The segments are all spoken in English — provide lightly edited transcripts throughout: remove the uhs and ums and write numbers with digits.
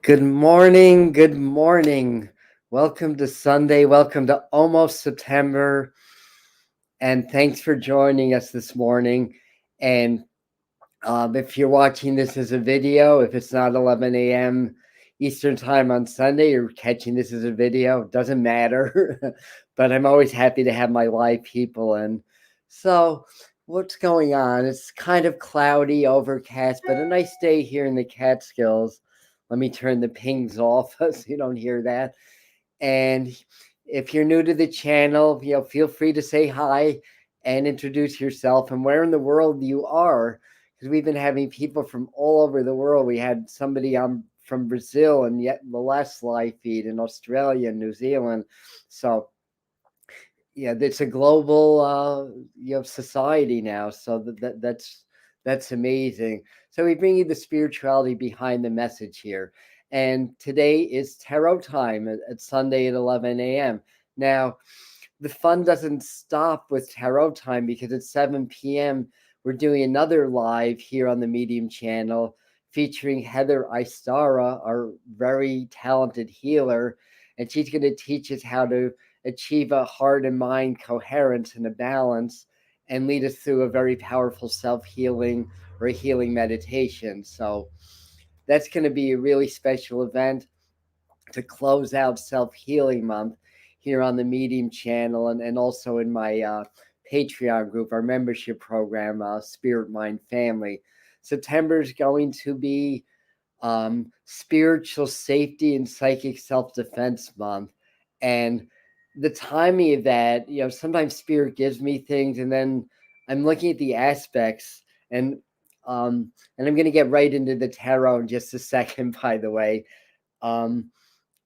Good morning. Good morning. Welcome to Sunday. Welcome to almost September. And thanks for joining us this morning. And if you're watching this as a video, if it's not 11 a.m. Eastern time on Sunday, you're catching this as a video, it doesn't matter. But I'm always happy to have my live people. And so, what's going on? It's kind of cloudy, overcast, but a nice day here in the Catskills. Let me turn the pings off so you don't hear that. And if you're new to the channel, feel free to say hi and introduce yourself and where in the world you are, because we've been having people from all over the world. We had somebody from Brazil, and yet the last live feed in Australia and New Zealand. So yeah, it's a global society now. So that's amazing. So we bring you the spirituality behind the message here. And today is tarot time at Sunday at 11 a.m. Now, the fun doesn't stop with tarot time, because at 7 p.m. we're doing another live here on the Medium channel featuring Heather Istara, our very talented healer. And she's going to teach us how to achieve a heart and mind coherence and a balance, and lead us through a very powerful self-healing or a healing meditation. So that's going to be a really special event to close out self-healing month here on the Medium channel, and also in my Patreon group, our membership program, Spirit Mind Family. September is going to be spiritual safety and psychic self-defense month. And the timing of that, sometimes spirit gives me things, and then I'm looking at the aspects, and I'm going to get right into the tarot in just a second, by the way. And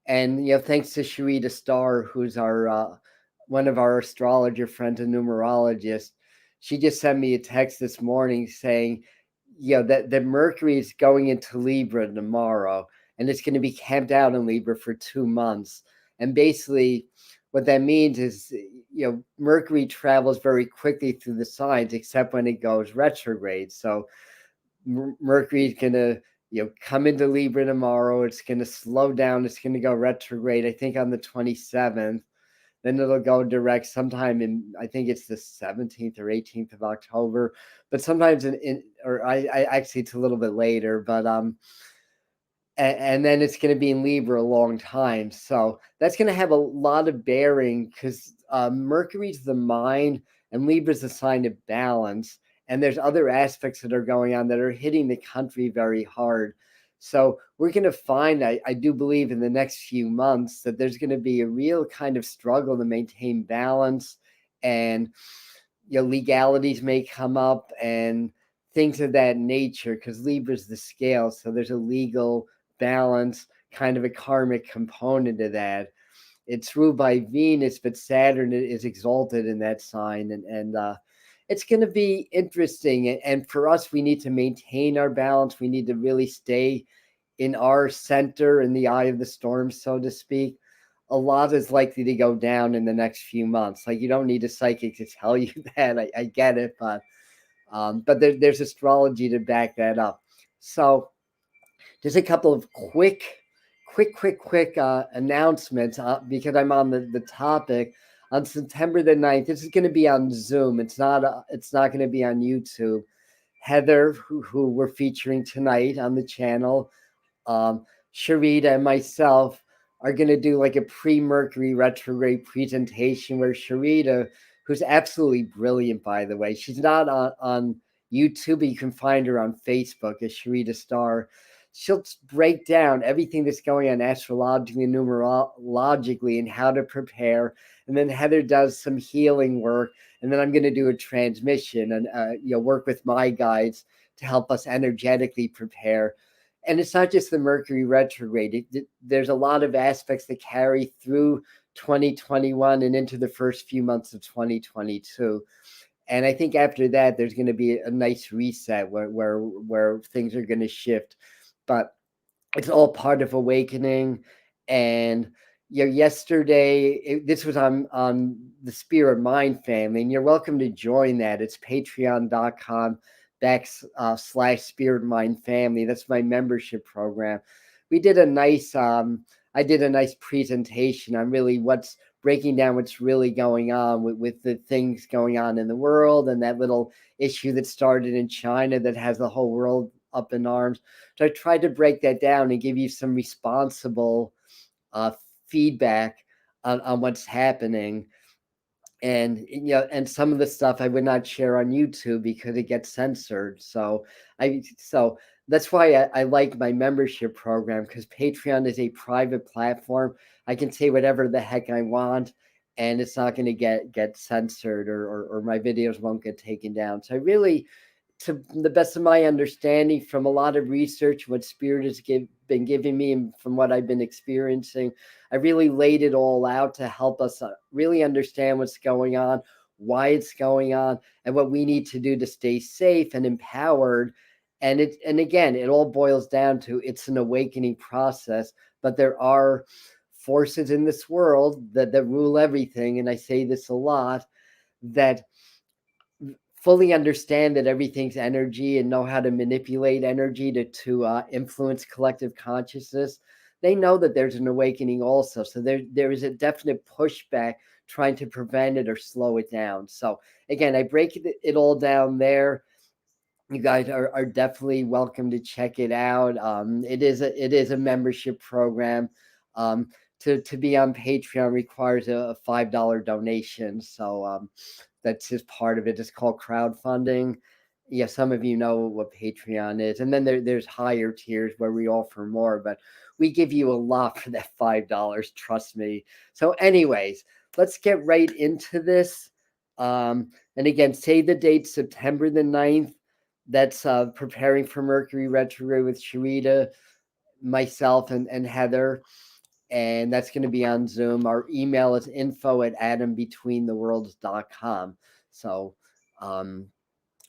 thanks to Sharita Starr, who's our one of our astrologer friends and numerologist. She just sent me a text this morning saying, that Mercury is going into Libra tomorrow, and it's going to be camped out in Libra for 2 months. And basically, what that means is, Mercury travels very quickly through the signs, except when it goes retrograde. So Mercury is going to come into Libra tomorrow. It's going to slow down. It's going to go retrograde, I think, on the 27th. Then it'll go direct sometime in, I think it's the 17th or 18th of October, but sometimes I actually, it's a little bit later, but and then it's going to be in Libra a long time. So that's going to have a lot of bearing, because Mercury's the mind and Libra's a sign of balance. And there's other aspects that are going on that are hitting the country very hard. So we're going to find, I do believe, in the next few months that there's going to be a real kind of struggle to maintain balance, and legalities may come up and things of that nature, because Libra's the scale. So there's a legal balance, kind of a karmic component to that. It's ruled by Venus, but Saturn is exalted in that sign, and it's going to be interesting. And for us, we need to maintain our balance. We need to really stay in our center, in the eye of the storm, so to speak. A lot is likely to go down in the next few months. Like, you don't need a psychic to tell you that. I get it, but there's astrology to back that up. So just a couple of quick announcements, because I'm on the topic. On September the 9th, this is going to be on Zoom. It's not going to be on YouTube. Heather, who we're featuring tonight on the channel, Sharita and myself are going to do like a pre-Mercury retrograde presentation, where Sharita, who's absolutely brilliant, by the way, she's not on YouTube, but you can find her on Facebook as Sharita Starr. She'll break down everything that's going on astrologically and numerologically, and how to prepare. And then Heather does some healing work, and then I'm going to do a transmission and work with my guides to help us energetically prepare. And it's not just the Mercury retrograde. There's a lot of aspects that carry through 2021 and into the first few months of 2022. And I think after that, there's going to be a nice reset where things are going to shift. But it's all part of awakening. And yesterday, this was on the Spirit Mind Family, and you're welcome to join that. It's patreon.com/Spirit Mind Family. That's my membership program. we did a nice I did a nice presentation on really what's breaking down what's really going on with the things going on in the world, and that little issue that started in China that has the whole world up in arms. So I tried to break that down and give you some responsible uh, feedback on what's happening. And and some of the stuff I would not share on YouTube because it gets censored. So that's why I like my membership program, because Patreon is a private platform. I can say whatever the heck I want, and it's not going to get censored, or my videos won't get taken down. So I really, to the best of my understanding, from a lot of research, what Spirit has been giving me, and from what I've been experiencing, I really laid it all out to help us really understand what's going on, why it's going on, and what we need to do to stay safe and empowered. And again, it all boils down to it's an awakening process, but there are forces in this world that rule everything. And I say this a lot, that fully understand that everything's energy and know how to manipulate energy to influence collective consciousness. They know that there's an awakening also. So there is a definite pushback trying to prevent it or slow it down. So again, I break it all down there. You guys are definitely welcome to check it out. It is a membership program. Um, to be on Patreon requires a $5 donation. So that's just part of it. It's called crowdfunding. Yeah, some of you know what Patreon is, and then there's higher tiers where we offer more, but we give you a lot for that $5. Trust me. So, anyways, let's get right into this. And again, save the date, September the 9th. That's preparing for Mercury retrograde with Sharita, myself, and Heather. And that's going to be on Zoom. Our email is info@atombetweentheworlds.com. So I'm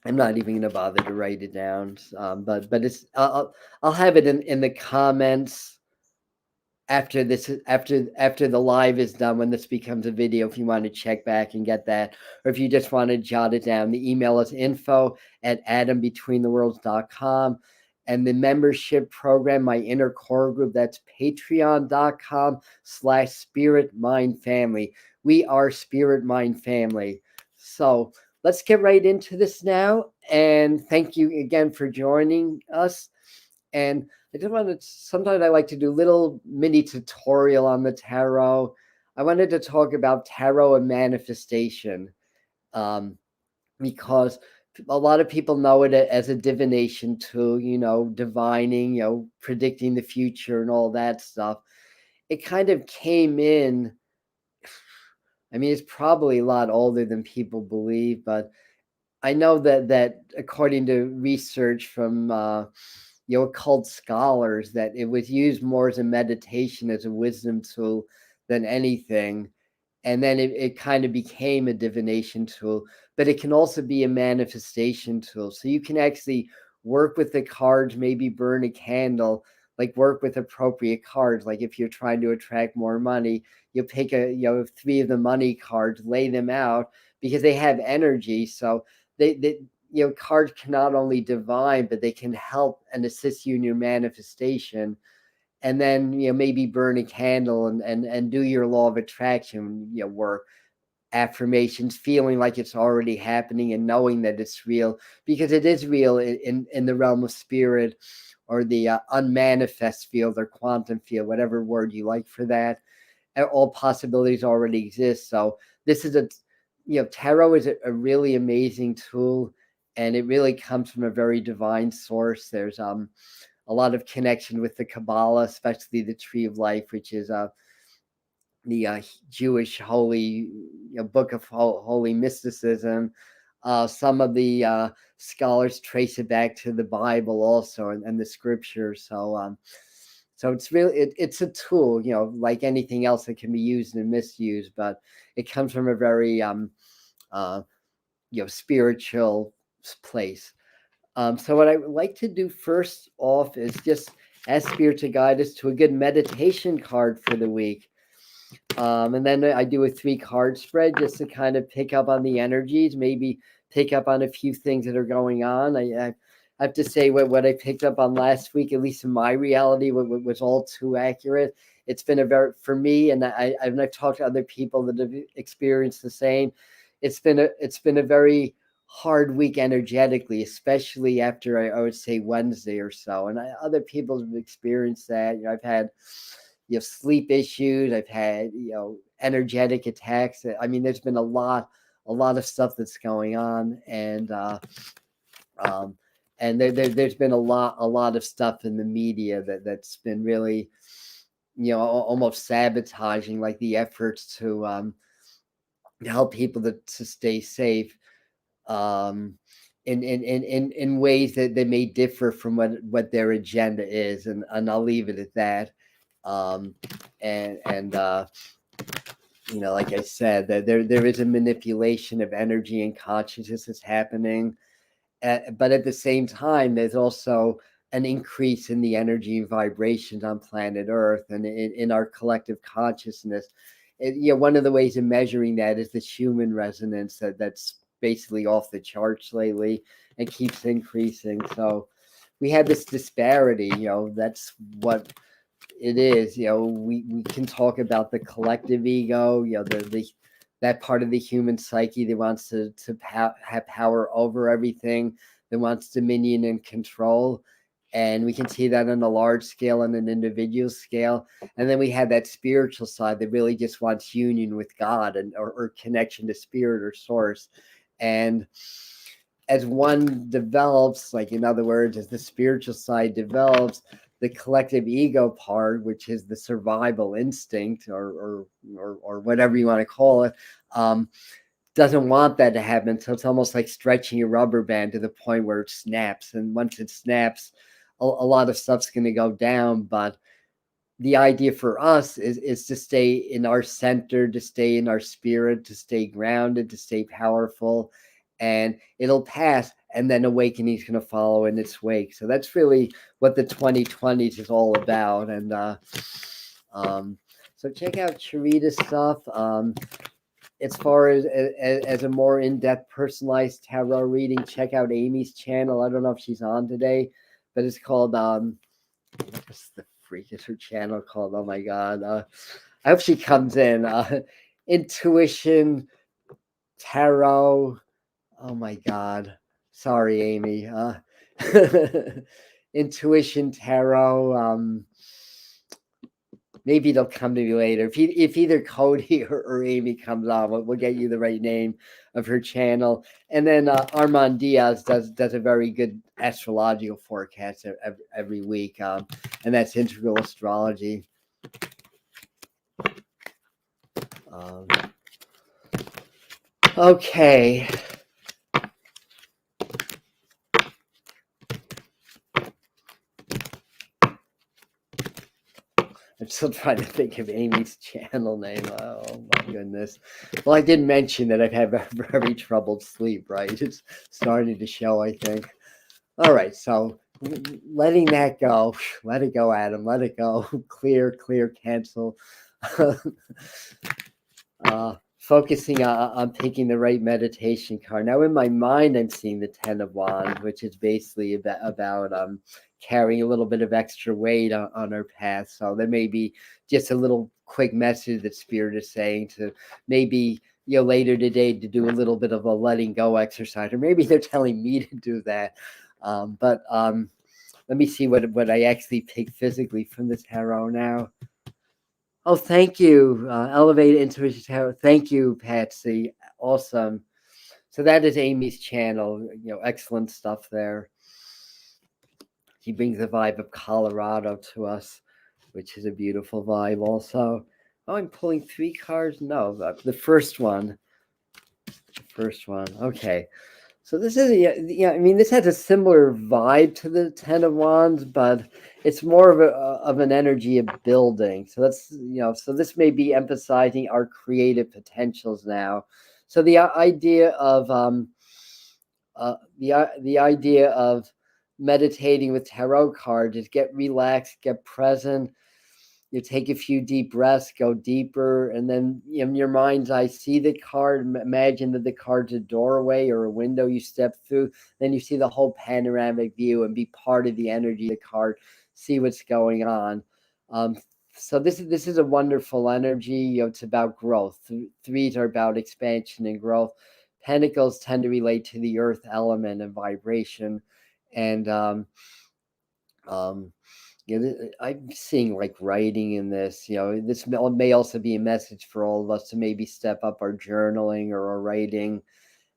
not even going to bother to write it down. But it's I'll have it in the comments after the live is done, when this becomes a video, if you want to check back and get that, or if you just want to jot it down. The email is info@atombetweentheworlds.com. And the membership program, my inner core group, that's patreon.com/spirit mind family. We are Spirit Mind Family. So let's get right into this now, and thank you again for joining us. And I just wanted, sometimes I like to do little mini tutorial on the tarot. I wanted to talk about tarot and manifestation, um, because a lot of people know it as a divination tool, divining, predicting the future and all that stuff. It kind of came in, I mean, it's probably a lot older than people believe, but I know that according to research from occult scholars, that it was used more as a meditation, as a wisdom tool than anything. And then it kind of became a divination tool, but it can also be a manifestation tool. So you can actually work with the cards, maybe burn a candle, like work with appropriate cards. Like if you're trying to attract more money, you pick three of the money cards, lay them out, because they have energy. So they cards can not only divine, but they can help and assist you in your manifestation. And then maybe burn a candle and do your law of attraction work, affirmations, feeling like it's already happening and knowing that it's real, because it is real in the realm of spirit, or the unmanifest field, or quantum field, whatever word you like for that. All possibilities already exist. So this is tarot is a really amazing tool, and it really comes from a very divine source. There's a lot of connection with the Kabbalah, especially the Tree of Life, which is the Jewish holy book of holy mysticism. Some of the scholars trace it back to the Bible also, and the scriptures. So it's really it's a tool, like anything else that can be used and misused, but it comes from a very spiritual place. So what I would like to do first off is just ask Spirit to guide us to a good meditation card for the week. And then I do a 3-card spread just to kind of pick up on the energies, maybe pick up on a few things that are going on. I I have to say what I picked up on last week, at least in my reality, what was all too accurate. It's been a very, for me, and I've talked to other people that have experienced the same. It's been a very hard week energetically, especially after I would say Wednesday or so. And other people have experienced that. I've had sleep issues. I've had energetic attacks. I mean, there's been a lot of stuff that's going on, um, and there's been a lot of stuff in the media that's been really almost sabotaging like the efforts to help people to stay safe, um, in ways that they may differ from what their agenda is, and I'll leave it at that. Um, and like I said, that there is a manipulation of energy and consciousness that's happening, but at the same time, there's also an increase in the energy and vibrations on planet Earth and in our collective consciousness. One of the ways of measuring that is the Schumann resonance that's basically off the charts lately and keeps increasing. So we have this disparity. That's what it is. We can talk about the collective ego. The that part of the human psyche that wants to have power over everything, that wants dominion and control. And we can see that on a large scale, on an individual scale. And then we have that spiritual side that really just wants union with God or connection to spirit or source. And as one develops, like in other words, as the spiritual side develops, the collective ego part, which is the survival instinct or whatever you want to call it, doesn't want that to happen. So it's almost like stretching a rubber band to the point where it snaps. And once it snaps, a lot of stuff's going to go down. But the idea for us is to stay in our center, to stay in our spirit, to stay grounded, to stay powerful, and it'll pass. And then awakening is going to follow in its wake. So that's really what the 2020s is all about. And so check out Charita's stuff. As far as a more in-depth personalized tarot reading, check out Amy's channel. I don't know if she's on today, but it's called what's the freak is her channel called? Oh my god. I hope she comes in. Intuition Tarot. Oh my god. Sorry, Amy. Intuition Tarot. Maybe they'll come to me later. If either Cody or Amy comes on, we'll get you the right name of her channel. And then Armand Diaz does a very good astrological forecast every week, and that's Integral Astrology. Okay. I'm still trying to think of Amy's channel name. Oh my goodness. Well, I did mention that I've had very troubled sleep, right? It's starting to show, I think. All right, so letting that go. Let it go, Adam. Let it go. Clear, cancel. Focusing on picking the right meditation card. Now, in my mind, I'm seeing the Ten of Wands, which is basically about carrying a little bit of extra weight on our path. So there may be just a little quick message that Spirit is saying to maybe later today to do a little bit of a letting go exercise, or maybe they're telling me to do that. But let me see what I actually picked physically from the tarot now. Oh, thank you, Elevated Intuition Tarot. Thank you, Patsy. Awesome. So that is Amy's channel. Excellent stuff there. He brings the vibe of Colorado to us, which is a beautiful vibe also. Oh, I'm pulling 3 cards. No, the first one. Okay. So this is, I mean, this has a similar vibe to the Ten of Wands, but it's more of an energy of building. So that's, so this may be emphasizing our creative potentials now. So the idea of the idea of meditating with tarot cards is get relaxed, get present, you take a few deep breaths, go deeper, and then in your mind's eye, see the card. Imagine that the card's a doorway or a window you step through. Then you see the whole panoramic view and be part of the energy of the card. See what's going on. Um, so this is a wonderful energy. It's about growth. Threes are about expansion and growth. Pentacles tend to relate to the earth element and vibration, and um, I'm seeing like writing in this. This may also be a message for all of us to maybe step up our journaling or our writing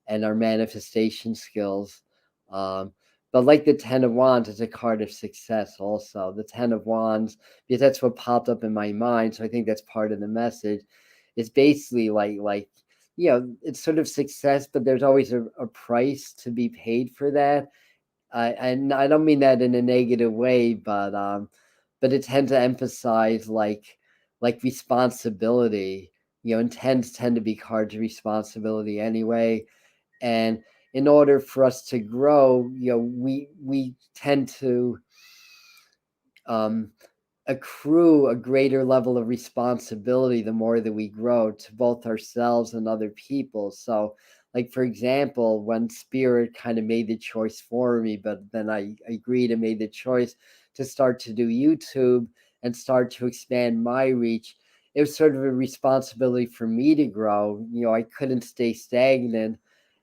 and our manifestation skills. Um, but like the Ten of Wands, it's a card of success also. The Ten of Wands, because that's what popped up in my mind. So I think that's part of the message. It's basically like it's sort of success, but there's always a price to be paid for that. And I don't mean that in a negative way, but it tends to emphasize like responsibility. And tend to be cards of responsibility anyway. And in order for us to grow, we tend to um, accrue a greater level of responsibility the more that we grow to both ourselves and other people. So, like for example, when Spirit kind of made the choice for me, but then I agreed and made the choice to start to do YouTube and start to expand my reach, it was sort of a responsibility for me to grow. I couldn't stay stagnant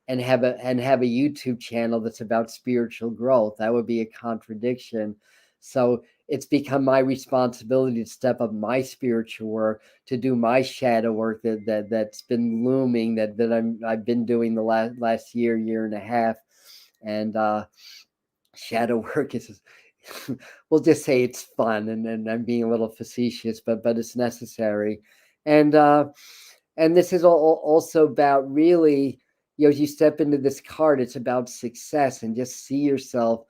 and have a YouTube channel that's about spiritual growth. That would be a contradiction. So it's become my responsibility to step up my spiritual work, to do my shadow work that's been looming, that I've been doing the last year and a half. And shadow work is we'll just say it's fun, and I'm being a little facetious, but it's necessary. And this is also about really, as you step into this card, it's about success, and just see yourself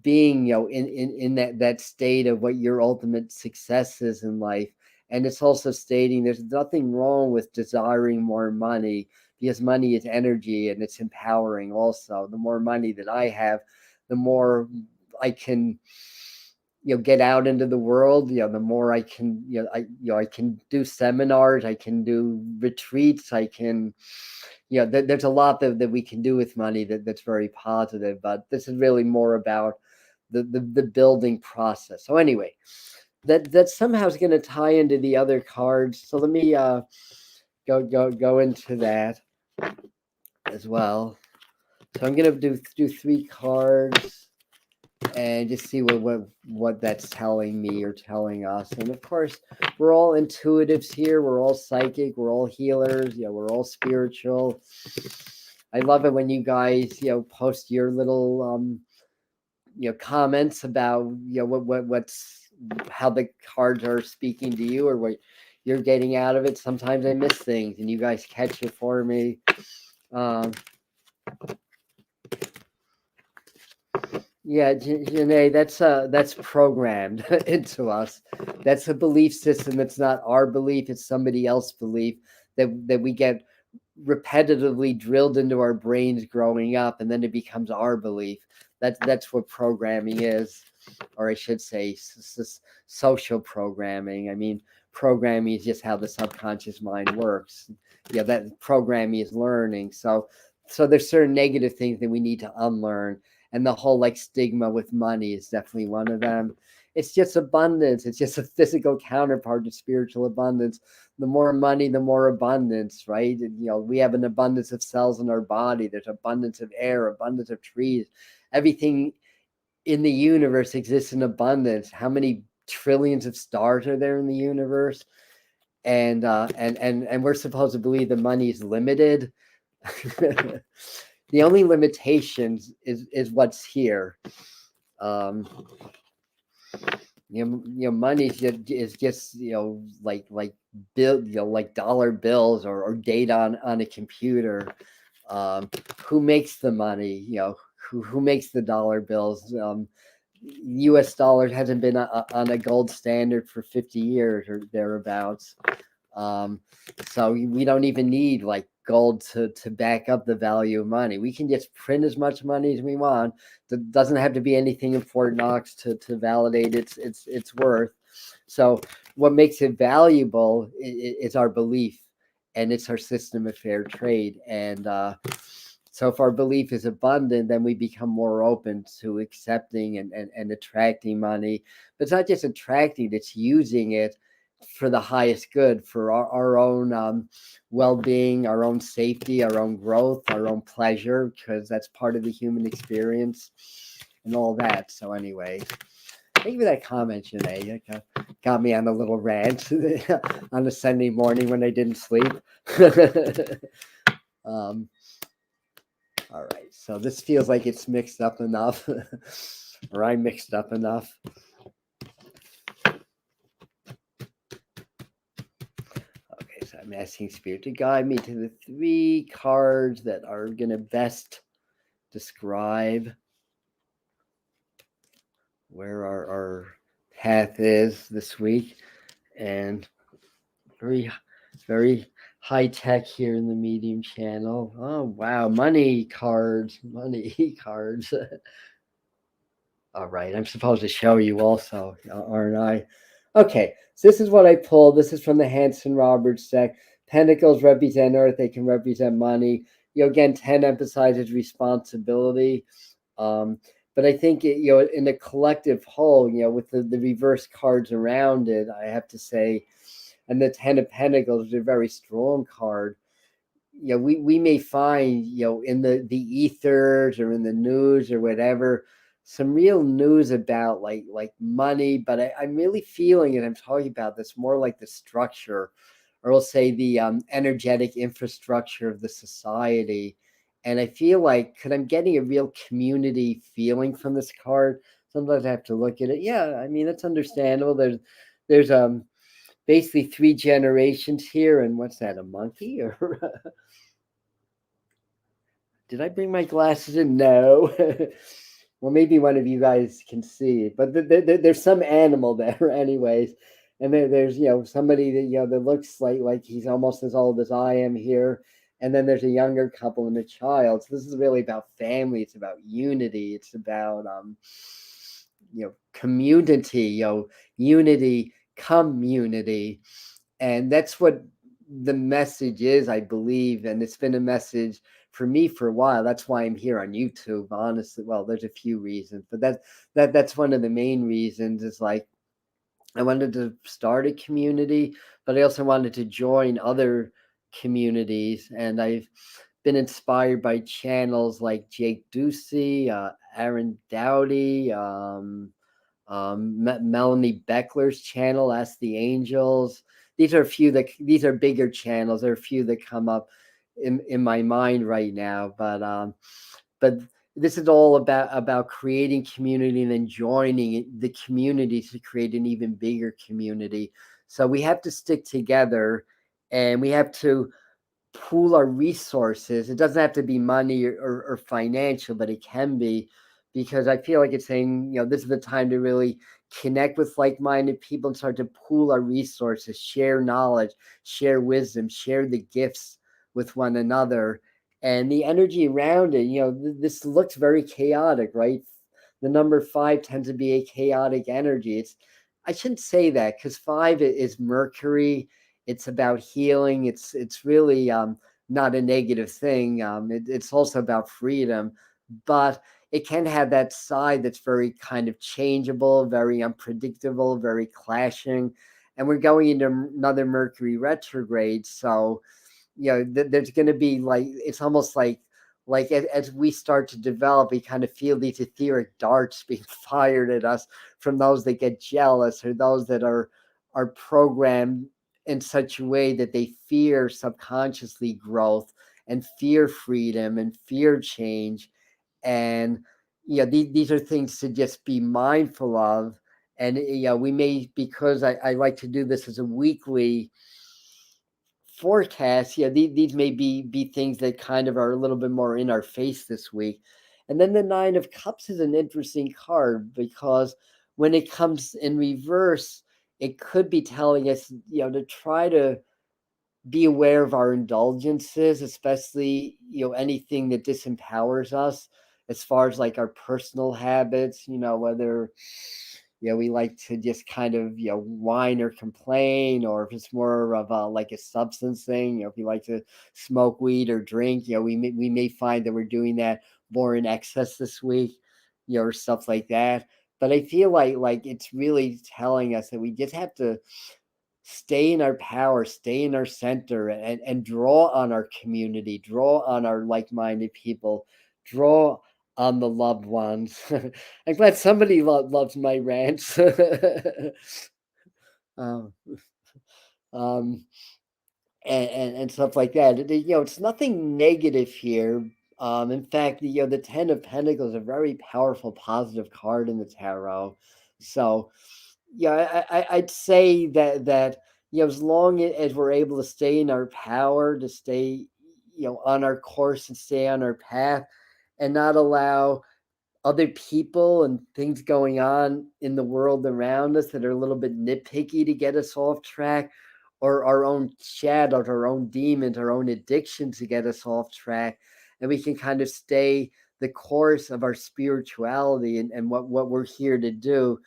being, in that state of what your ultimate success is in life. And it's also stating there's nothing wrong with desiring more money, because money is energy and it's empowering also. The more money that I have, the more I can get out into the world. The more I can, I can do seminars, I can do retreats, I can, there's a lot that we can do with money that's very positive. But this is really more about the building process. So anyway, that somehow is going to tie into the other cards. So let me go into that as well. So I'm going to do 3 cards and just see what that's telling me or telling us. And of course, we're all intuitives here. We're all psychic. We're all healers. We're all spiritual. I love it when you guys, post your little, comments about, what's how the cards are speaking to you or what you're getting out of it. Sometimes I miss things and you guys catch it for me. Yeah, Janae, that's programmed into us. That's a belief system. That's not our belief. It's somebody else's belief that we get repetitively drilled into our brains growing up, and then it becomes our belief. That's what programming is, or I should say, social programming. I mean, programming is just how the subconscious mind works. That programming is learning. So there's certain negative things that we need to unlearn. And the whole like stigma with money is definitely one of them. It's just abundance. It's just a physical counterpart to spiritual abundance. The more money, the more abundance, right? We have an abundance of cells in our body. There's abundance of air, abundance of trees. Everything in the universe exists in abundance. How many trillions of stars are there in the universe? And we're supposed to believe the money is limited. The only limitations is what's here. Money is just like bill, like dollar bills or data on a computer. Who makes the money? Who makes the dollar bills? U.S. dollars hasn't been on a gold standard for 50 years or thereabouts. So we don't even need like gold to back up the value of money. We can just print as much money as we want. It doesn't have to be anything in Fort Knox to validate its worth. So what makes it valuable is our belief, and it's our system of fair trade. And so if our belief is abundant, then we become more open to accepting and attracting money. But it's not just attracting, it's using it for the highest good, for our own well-being, our own safety, our own growth, our own pleasure, because that's part of the human experience and all that. So anyway, thank you for that comment, Janae. It got me on a little rant on a Sunday morning when I didn't sleep. um, all right, so this feels like it's mixed up enough, or I mixed up enough. Okay, so I'm asking Spirit to guide me to the 3 cards that are going to best describe where our path is this week. And very, very high tech here in the medium channel. Oh, wow. Money cards. All right. I'm supposed to show you also, aren't I? Okay. So this is what I pulled. This is from the Hanson Roberts deck. Pentacles represent earth. They can represent money. Again, 10 emphasizes responsibility. But I think in the collective whole, with the reverse cards around it, I have to say, and the 10 of Pentacles is a very strong card. We may find, in the ethers or in the news or whatever, some real news about like money, but I'm really feeling, and I'm talking about this more like the structure, or we'll say the energetic infrastructure of the society. And I feel like, because I'm getting a real community feeling from this card. Sometimes I have to look at it. Yeah, I mean, it's understandable. There's basically 3 generations here, and what's that, a monkey? Or did I bring my glasses in? No. Well, maybe one of you guys can see it, but there's some animal there anyways. And there's somebody that that looks like he's almost as old as I am here. And then there's a younger couple and a child. So this is really about family. It's about unity. It's about community, unity, community. And that's what the message is, I believe. And it's been a message for me for a while. That's why I'm here on YouTube, honestly. Well, there's a few reasons, but that's one of the main reasons. Is like, I wanted to start a community, but I also wanted to join other communities. And I've been inspired by channels like Jake Ducey, Aaron Dowdy, Melanie Beckler's channel, Ask the Angels. These are bigger channels. There are a few that come up in my mind right now, but this is all about creating community and then joining the community to create an even bigger community. So we have to stick together, and we have to pool our resources. It doesn't have to be money or financial, but it can be, because I feel like it's saying, this is the time to really connect with like-minded people and start to pool our resources, share knowledge, share wisdom, share the gifts with one another. And the energy around it, this looks very chaotic, right? The number 5 tends to be a chaotic energy. I shouldn't say that, because 5 is Mercury. It's about healing. It's really not a negative thing. It's also about freedom, but it can have that side that's very kind of changeable, very unpredictable, very clashing. And we're going into another Mercury retrograde. So, there's going to be it's almost like as we start to develop, we kind of feel these etheric darts being fired at us from those that get jealous, or those that are programmed in such a way that they fear subconsciously growth and fear freedom and fear change. And these are things to just be mindful of. And we may, because I like to do this as a weekly forecast, these may be things that kind of are a little bit more in our face this week. And then the 9 of Cups is an interesting card, because when it comes in reverse, it could be telling us, to try to be aware of our indulgences, especially, anything that disempowers us, as far as like our personal habits, whether we like to just kind of, whine or complain, or if it's more of a like a substance thing, if we like to smoke weed or drink, we may find that we're doing that more in excess this week, or stuff like that. But I feel like it's really telling us that we just have to stay in our power, stay in our center, and draw on our community, draw on our like-minded people, draw on the loved ones. I'm glad somebody loves my rants. um, um, and stuff like that. It's nothing negative here. In fact, the Ten of Pentacles is a very powerful, positive card in the tarot. So, yeah, I'd say that as long as we're able to stay in our power, to stay, on our course and stay on our path, and not allow other people and things going on in the world around us that are a little bit nitpicky to get us off track, or our own shadows, our own demons, our own addictions to get us off track, and we can kind of stay the course of our spirituality and what we're here to do.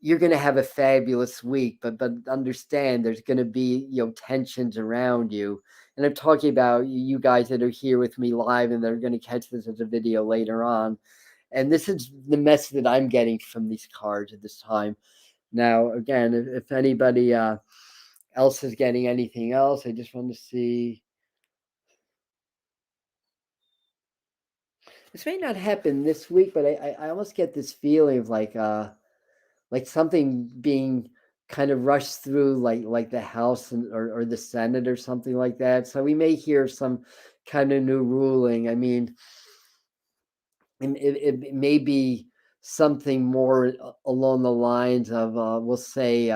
You're going to have a fabulous week, but understand there's going to be, tensions around you. And I'm talking about you guys that are here with me live and they're going to catch this as a video later on. And this is the message that I'm getting from these cards at this time. Now, again, if anybody else is getting anything else, I just want to see. This may not happen this week, but I almost get this feeling of like something being kind of rushed through, like the House or the Senate or something like that. So we may hear some kind of new ruling. I mean, it may be something more along the lines of, we'll say,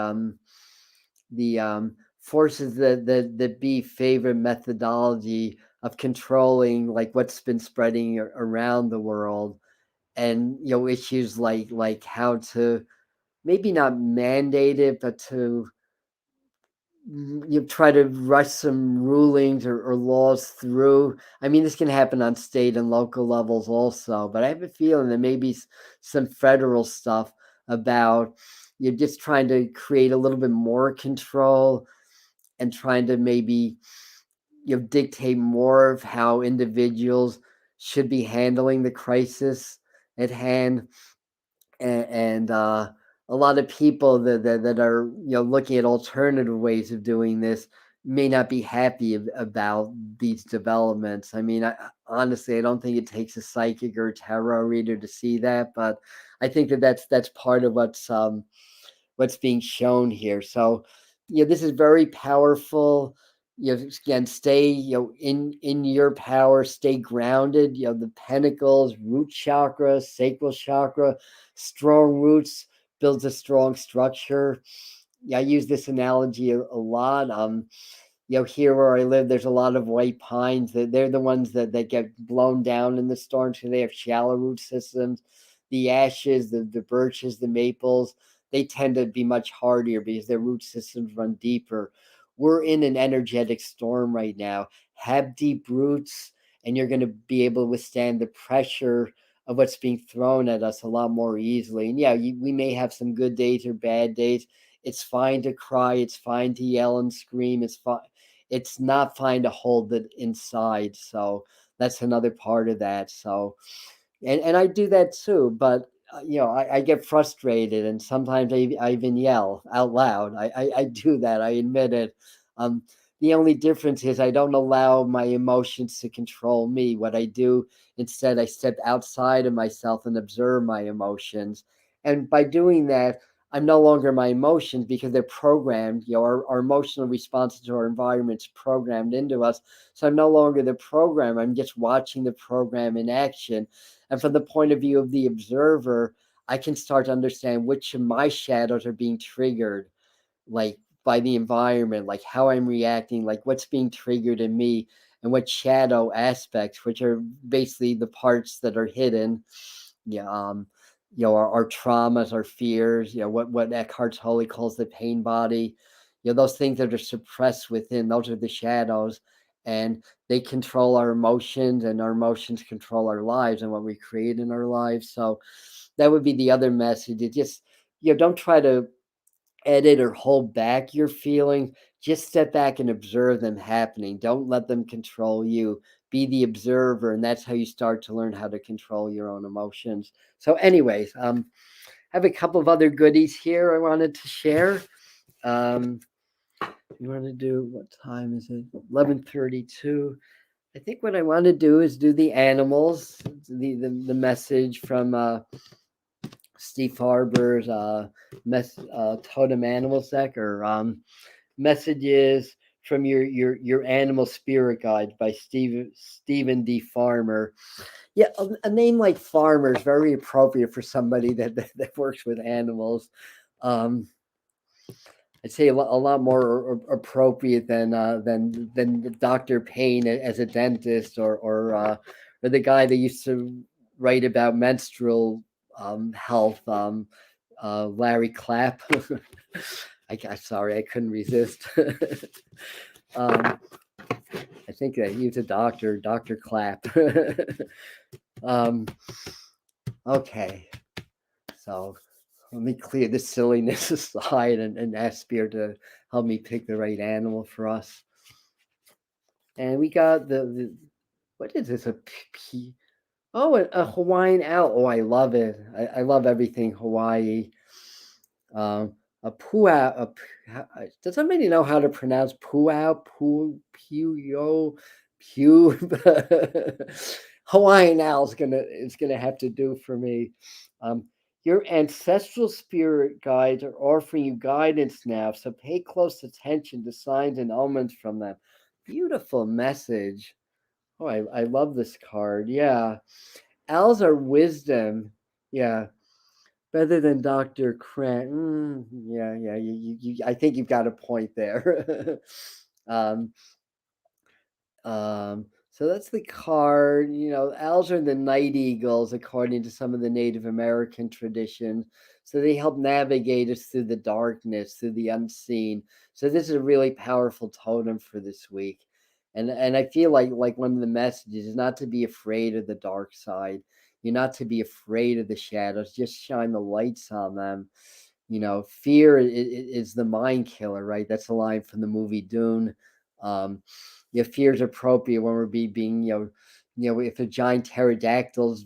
the forces that be favor methodology of controlling like what's been spreading around the world, and issues like how to maybe not mandate it, but to you try to rush some rulings or laws through. I mean, this can happen on state and local levels also, but I have a feeling there may be some federal stuff about you're just trying to create a little bit more control and trying to maybe dictate more of how individuals should be handling the crisis at hand. And a lot of people that are looking at alternative ways of doing this may not be happy about these developments. I mean, honestly, I don't think it takes a psychic or a tarot reader to see that, but I think that's part of what's being shown here. So, this is very powerful. Again, stay, in your power, stay grounded. The pentacles, root chakra, sacral chakra, strong roots builds a strong structure. Yeah, I use this analogy a lot. Here where I live, there's a lot of white pines. They're the ones that get blown down in the storm, so they have shallow root systems. The ashes, the birches, the maples, they tend to be much hardier because their root systems run deeper. We're in an energetic storm right now. Have deep roots, and you're going to be able to withstand the pressure of what's being thrown at us a lot more easily. And yeah, we may have some good days or bad days. It's fine to cry. It's fine to yell and scream. It's not fine to hold it inside. So that's another part of that. So, and I do that too, but I get frustrated, and sometimes I even yell out loud. I do that. I admit it. Um, the only difference is I don't allow my emotions to control me. What I do instead, I step outside of myself and observe my emotions. And by doing that, I'm no longer my emotions because they're programmed. Our emotional responses to our environment's programmed into us. So I'm no longer the program. I'm just watching the program in action. And from the point of view of the observer, I can start to understand which of my shadows are being triggered, like by the environment, like how I'm reacting, like what's being triggered in me, and what shadow aspects, which are basically the parts that are hidden. Yeah, our traumas, our fears, what Eckhart Tolle calls the pain body, those things that are suppressed within, those are the shadows, and they control our emotions, and our emotions control our lives and what we create in our lives. So that would be the other message. It just don't try to edit or hold back your feeling. Just step back and observe them happening. Don't let them control you. Be the observer, and that's how you start to learn how to control your own emotions. So, anyways, I have a couple of other goodies here I wanted to share. Um, you want to do, what time is it? 11:32. I think what I want to do is do the animals, the message from Steve Farber's totem animals deck, or messages from your animal spirit guide by Stephen D. Farmer. Yeah, a name like Farmer is very appropriate for somebody that works with animals. Um, I'd say a lot more appropriate than Dr. Payne as a dentist, or the guy that used to write about menstrual health, Larry Clapp. Sorry, I couldn't resist. I think that he was a doctor, Dr. Clapp. Okay, so let me clear this silliness aside and ask Spirit to help me pick the right animal for us. And we got the what is this? A Hawaiian owl. Oh, I love it. I love everything Hawaii. A puau. Does somebody know how to pronounce puau? Puyo, pu. Hawaiian owl is gonna have to do for me. Your ancestral spirit guides are offering you guidance now, so pay close attention to signs and omens from them. Beautiful message. Oh, I love this card. Yeah. Owls are wisdom. Yeah. Better than Dr. Krant. Yeah. I think you've got a point there. um, so that's the card. Owls are the night eagles, according to some of the Native American traditions. So they help navigate us through the darkness, through the unseen. So this is a really powerful totem for this week. And I feel like one of the messages is not to be afraid of the dark side. You're not to be afraid of the shadows. Just shine the lights on them. Fear is the mind killer, right? That's a line from the movie Dune. Fear is appropriate when we're being, if a giant pterodactyl's,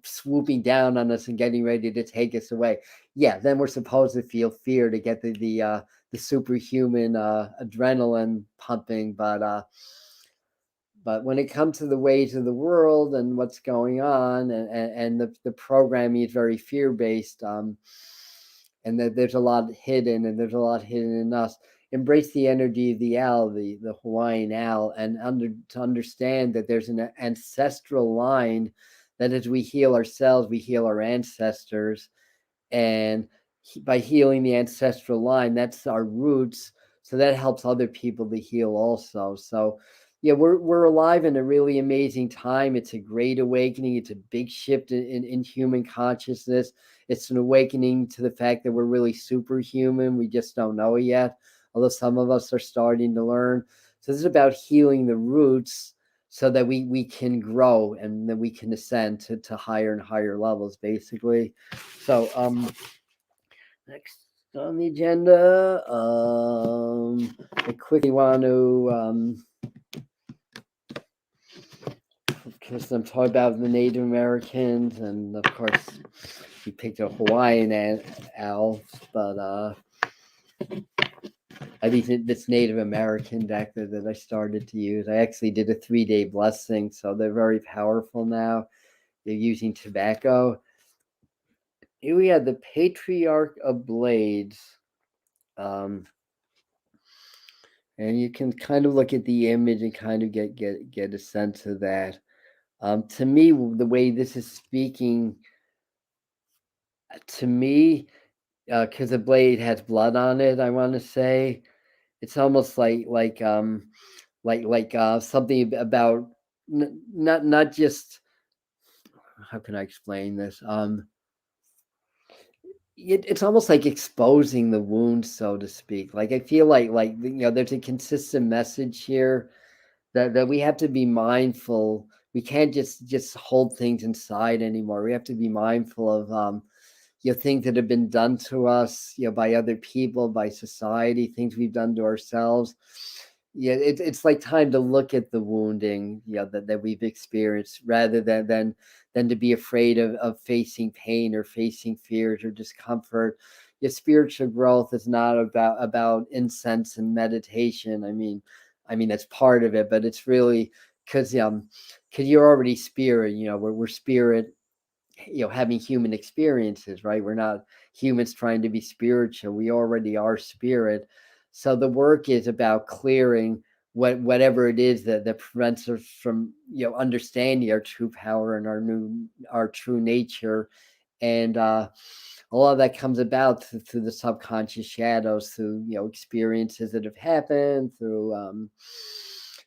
swooping down on us and getting ready to take us away. Yeah, then we're supposed to feel fear to get the superhuman adrenaline pumping. But when it comes to the ways of the world and what's going on, and the programming is very fear-based, and that there's a lot hidden, and there's a lot hidden in us. Embrace the energy of the owl, the Hawaiian owl, and to understand that there's an ancestral line that as we heal ourselves, we heal our ancestors. And by healing the ancestral line, that's our roots. So that helps other people to heal also. So yeah, we're alive in a really amazing time. It's a great awakening. It's a big shift in human consciousness. It's an awakening to the fact that we're really superhuman. We just don't know it yet, although some of us are starting to learn. So this is about healing the roots so that we can grow and that we can ascend to higher and higher levels, basically. So next on the agenda, I quickly want to because I'm talking about the Native Americans, and of course we picked a Hawaiian owl, but I think this Native American deck that I started to use. I actually did a 3-day blessing, so they're very powerful now. They're using tobacco. Here we have the Patriarch of Blades. And you can kind of look at the image and kind of get a sense of that. To me, the way this is speaking to me, because the blade has blood on it, I want to say it's almost like something about not just, how can I explain this? It's almost like exposing the wound, so to speak. Like I feel like there's a consistent message here that we have to be mindful. We can't just hold things inside anymore. We have to be mindful of things that have been done to us, by other people, by society, things we've done to ourselves. Yeah, it's like time to look at the wounding, that we've experienced, rather than to be afraid of facing pain or facing fears or discomfort. Your spiritual growth is not about incense and meditation. I mean that's part of it, but it's really because you're already spirit. We're spirit, having human experiences, right? We're not humans trying to be spiritual. We already are spirit. So the work is about clearing whatever it is that prevents us from understanding our true power and our true nature. And a lot of that comes about through the subconscious shadows, through experiences that have happened, through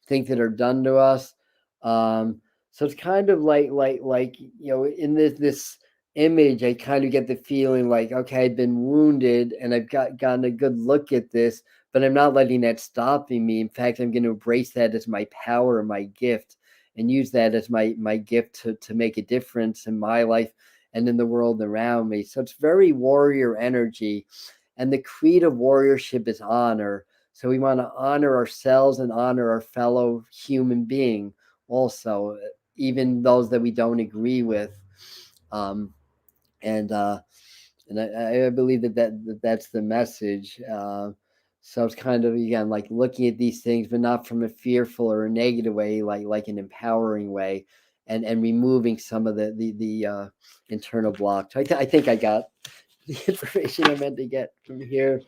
things that are done to us. So it's kind of like in this image, I kind of get the feeling like, okay, I've been wounded and I've gotten a good look at this, but I'm not letting that stopping me. In fact, I'm going to embrace that as my power, my gift, and use that as my gift to make a difference in my life and in the world around me. So it's very warrior energy. And the creed of warriorship is honor. So we want to honor ourselves and honor our fellow human being also, even those that we don't agree with. Um, and I believe that's the message. So it's kind of, again, like looking at these things, but not from a fearful or a negative way, like an empowering way, and removing some of the internal blocks. I think I got the information I meant to get from here.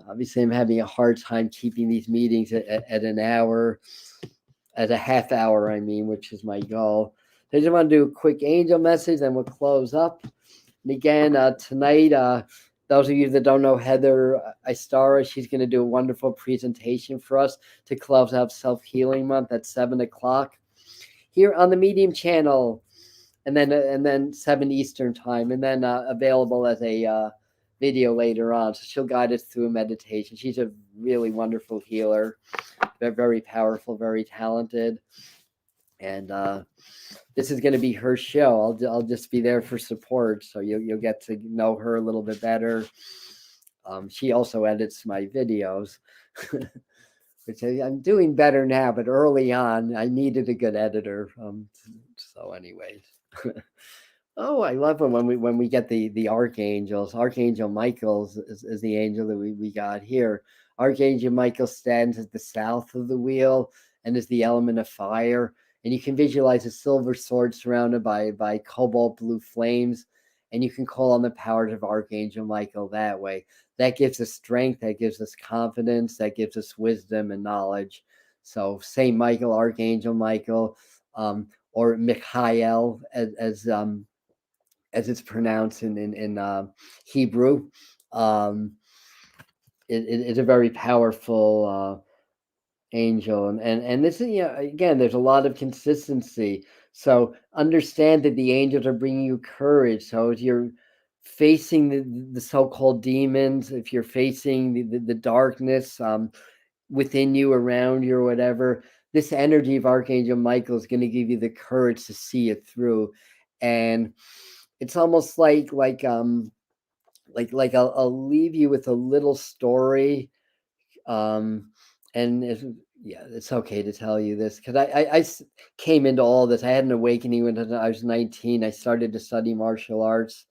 Obviously, I'm having a hard time keeping these meetings at an hour, at a half hour, which is my goal. I just want to do a quick angel message, then we'll close up. And again, tonight, those of you that don't know Heather Istara, she's going to do a wonderful presentation for us to close out Self-Healing Month at 7 o'clock here on the Medium channel, and then 7 Eastern time, and then available as a video later on. So she'll guide us through a meditation. She's a really wonderful healer. They're very powerful, very talented. And this is going to be her show. I'll just be there for support, so you'll get to know her a little bit better. She also edits my videos, which I'm doing better now, but early on I needed a good editor. So anyways. Oh, I love when we get the archangels. Archangel Michael is the angel that we got here. Archangel Michael stands at the south of the wheel and is the element of fire. And you can visualize a silver sword surrounded by cobalt blue flames. And you can call on the powers of Archangel Michael that way. That gives us strength, that gives us confidence, that gives us wisdom and knowledge. So Saint Michael, Archangel Michael, or Michael, as it's pronounced in Hebrew. It's a very powerful angel, and this is, again, there's a lot of consistency. So understand that the angels are bringing you courage. So as you're facing the so-called demons, if you're facing the darkness within you, around you, or whatever, this energy of Archangel Michael is going to give you the courage to see it through. And it's almost like I'll leave you with a little story, and it's okay to tell you this, because I came into all this. I had an awakening when I was 19. I started to study martial arts.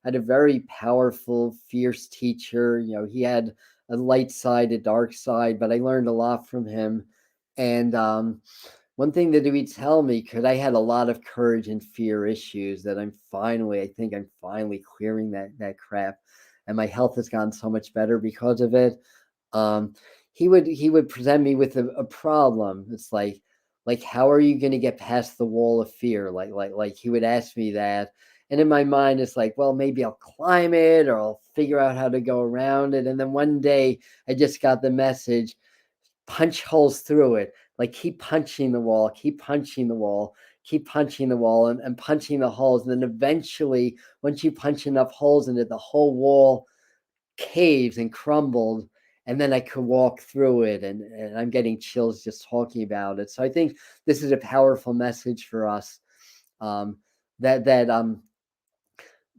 I had a very powerful, fierce teacher. He had a light side, a dark side, but I learned a lot from him. And one thing that he would tell me, because I had a lot of courage and fear issues, that I think I'm finally clearing that crap, and my health has gotten so much better because of it. Um, he would present me with a problem. It's like how are you going to get past the wall of fear? Like he would ask me that, and in my mind, it's like, well, maybe I'll climb it or I'll figure out how to go around it. And then one day, I just got the message: punch holes through it. Like keep punching the wall, keep punching the wall, keep punching the wall, and punching the holes. And then eventually, once you punch enough holes in it, the whole wall caves and crumbled. And then I could walk through it. And I'm getting chills just talking about it. So I think this is a powerful message for us, that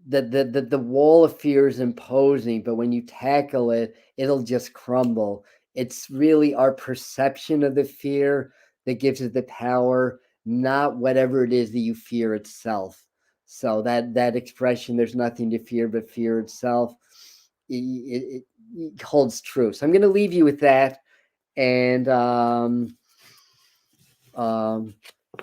the wall of fear is imposing, but when you tackle it, it'll just crumble. It's really our perception of the fear that gives it the power, not whatever it is that you fear itself. So that expression, "There's nothing to fear but fear itself," it holds true. So I'm going to leave you with that, and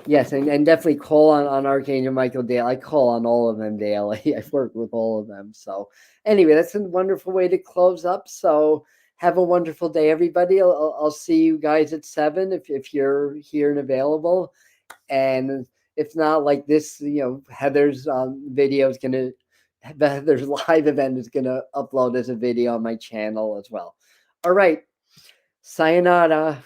yes, and definitely call on Archangel Michael daily. I call on all of them daily. I've worked with all of them. So anyway, that's a wonderful way to close up. So have a wonderful day, everybody. I'll see you guys at 7 if you're here and available. And if not, like this, Heather's video is gonna, Heather's live event is gonna upload as a video on my channel as well. All right, sayonara.